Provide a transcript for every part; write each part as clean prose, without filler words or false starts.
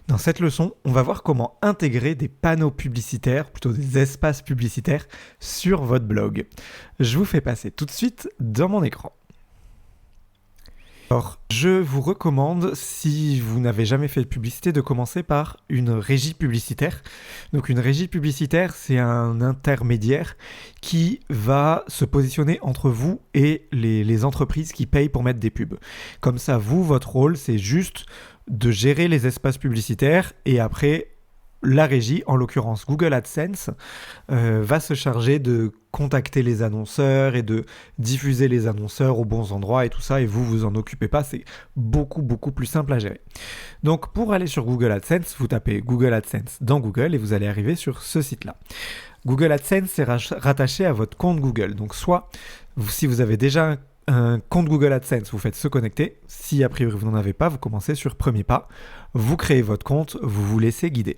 Dans cette leçon, on va voir comment intégrer des panneaux publicitaires, plutôt des espaces publicitaires, sur votre blog. Je vous fais passer tout de suite dans mon écran. Alors, je vous recommande, si vous n'avez jamais fait de publicité, de commencer par une régie publicitaire. Donc une régie publicitaire, c'est un intermédiaire qui va se positionner entre vous et les entreprises qui payent pour mettre des pubs. Comme ça, vous, votre rôle, c'est juste de gérer les espaces publicitaires et après, la régie, en l'occurrence Google AdSense, va se charger de contacter les annonceurs et de diffuser les annonceurs aux bons endroits et tout ça, et vous vous en occupez pas, c'est beaucoup plus simple à gérer. Donc pour aller sur Google AdSense, vous tapez Google AdSense dans Google et vous allez arriver sur ce site-là. Google AdSense est rattaché à votre compte Google, donc soit si vous avez déjà un compte Google AdSense, vous faites se connecter. Si a priori vous n'en avez pas, vous commencez sur premier pas, vous créez votre compte, vous vous laissez guider.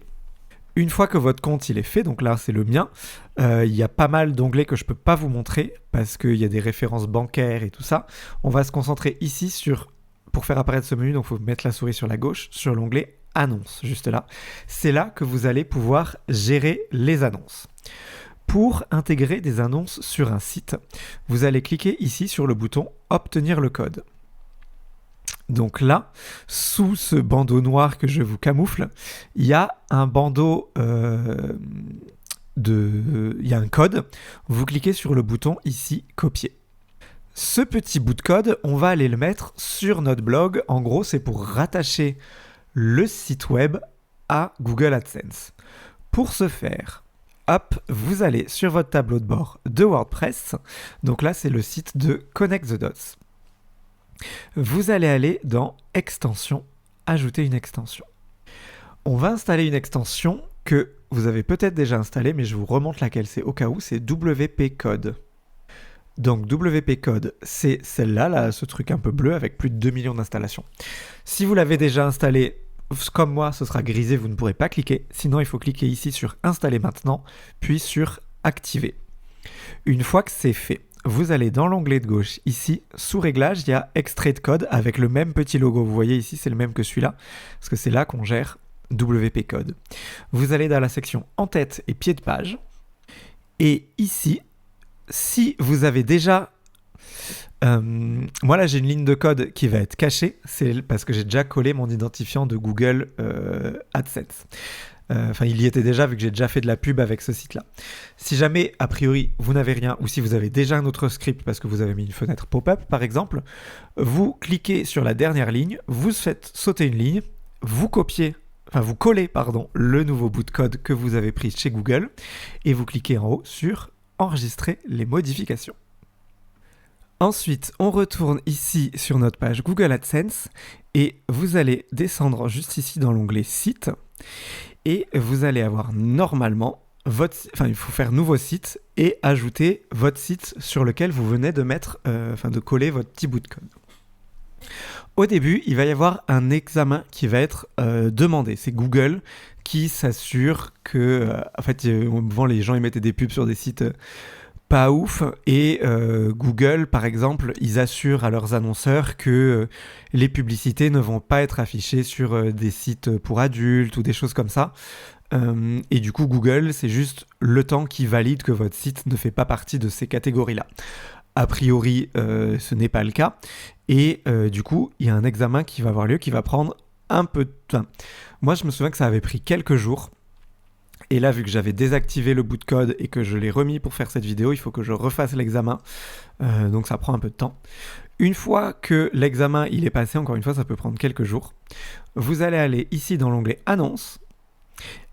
Une fois que votre compte il est fait, donc là c'est le mien, il y a pas mal d'onglets que je ne peux pas vous montrer parce qu'il y a des références bancaires et tout ça. On va se concentrer ici pour faire apparaître ce menu, donc il faut mettre la souris sur la gauche, sur l'onglet Annonces, juste là. C'est là que vous allez pouvoir gérer les annonces. Pour intégrer des annonces sur un site, vous allez cliquer ici sur le bouton Obtenir le code. Donc là, sous ce bandeau noir que je vous camoufle, il y a un bandeau, il y a un code. Vous cliquez sur le bouton ici, copier. Ce petit bout de code, on va aller le mettre sur notre blog. En gros, c'est pour rattacher le site web à Google AdSense. Pour ce faire, hop, vous allez sur votre tableau de bord de WordPress. Donc là, c'est le site de Connect the Dots. Vous allez aller dans Extensions, ajouter une extension. On va installer une extension que vous avez peut-être déjà installée, mais je vous remontre laquelle c'est au cas où, c'est WP Code. Donc WP Code, c'est celle-là, là, ce truc un peu bleu avec plus de 2 millions d'installations. Si vous l'avez déjà installée, comme moi, ce sera grisé, vous ne pourrez pas cliquer. Sinon, il faut cliquer ici sur Installer maintenant, puis sur Activer. Une fois que c'est fait, vous allez dans l'onglet de gauche, ici, sous Réglages, il y a Extrait de code avec le même petit logo. Vous voyez ici, c'est le même que celui-là, parce que c'est là qu'on gère WP Code. Vous allez dans la section En tête et pied de page. Et ici, si vous avez déjà... moi là, j'ai une ligne de code qui va être cachée, c'est parce que j'ai déjà collé mon identifiant de Google AdSense. Enfin, il y était déjà vu que j'ai déjà fait de la pub avec ce site-là. Si jamais, a priori, vous n'avez rien, ou si vous avez déjà un autre script parce que vous avez mis une fenêtre pop-up, par exemple, vous cliquez sur la dernière ligne, vous faites sauter une ligne, vous collez, le nouveau bout de code que vous avez pris chez Google, et vous cliquez en haut sur Enregistrer les modifications. Ensuite, on retourne ici sur notre page Google AdSense, et vous allez descendre juste ici dans l'onglet Site, et vous allez avoir normalement il faut faire nouveau site et ajouter votre site sur lequel vous venez de mettre, de coller votre petit bout de code. Au début, il va y avoir un examen qui va être demandé. C'est Google qui s'assure que, avant les gens ils mettaient des pubs sur des sites pas ouf, et Google, par exemple, ils assurent à leurs annonceurs que les publicités ne vont pas être affichées sur des sites pour adultes ou des choses comme ça. Et du coup, Google, c'est juste le temps qui valide que votre site ne fait pas partie de ces catégories-là. A priori, ce n'est pas le cas. Et du coup, il y a un examen qui va avoir lieu, qui va prendre un peu de temps. Moi, je me souviens que ça avait pris quelques jours. Et là, vu que j'avais désactivé le bout de code et que je l'ai remis pour faire cette vidéo, il faut que je refasse l'examen. Donc ça prend un peu de temps. Une fois que l'examen il est passé, encore une fois, ça peut prendre quelques jours, vous allez aller ici dans l'onglet Annonces.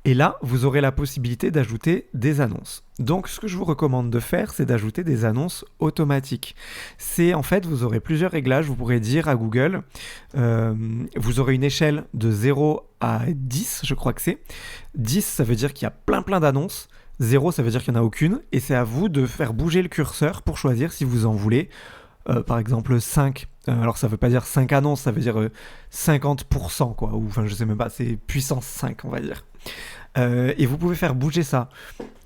Et là, vous aurez la possibilité d'ajouter des annonces. Donc, ce que je vous recommande de faire, c'est d'ajouter des annonces automatiques. En fait, vous aurez plusieurs réglages. Vous pourrez dire à Google, vous aurez une échelle de 0 à 10, je crois que c'est. 10, ça veut dire qu'il y a plein d'annonces. 0, ça veut dire qu'il n'y en a aucune. Et c'est à vous de faire bouger le curseur pour choisir si vous en voulez par exemple 5. Alors ça veut pas dire 5 annonces, ça veut dire 50%, quoi. Ou enfin, je sais même pas, c'est puissance 5, on va dire. Et vous pouvez faire bouger ça.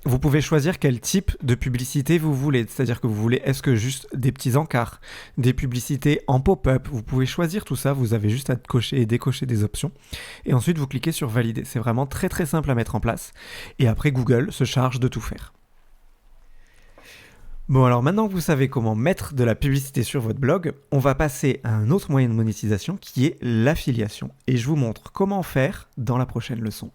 Vous pouvez choisir quel type de publicité vous voulez. C'est-à-dire que vous voulez, est-ce que juste des petits encarts, des publicités en pop-up. Vous pouvez choisir tout ça. Vous avez juste à cocher et décocher des options. Et ensuite, vous cliquez sur valider. C'est vraiment très très simple à mettre en place. Et après, Google se charge de tout faire. Bon, alors maintenant que vous savez comment mettre de la publicité sur votre blog, on va passer à un autre moyen de monétisation qui est l'affiliation. Et je vous montre comment faire dans la prochaine leçon.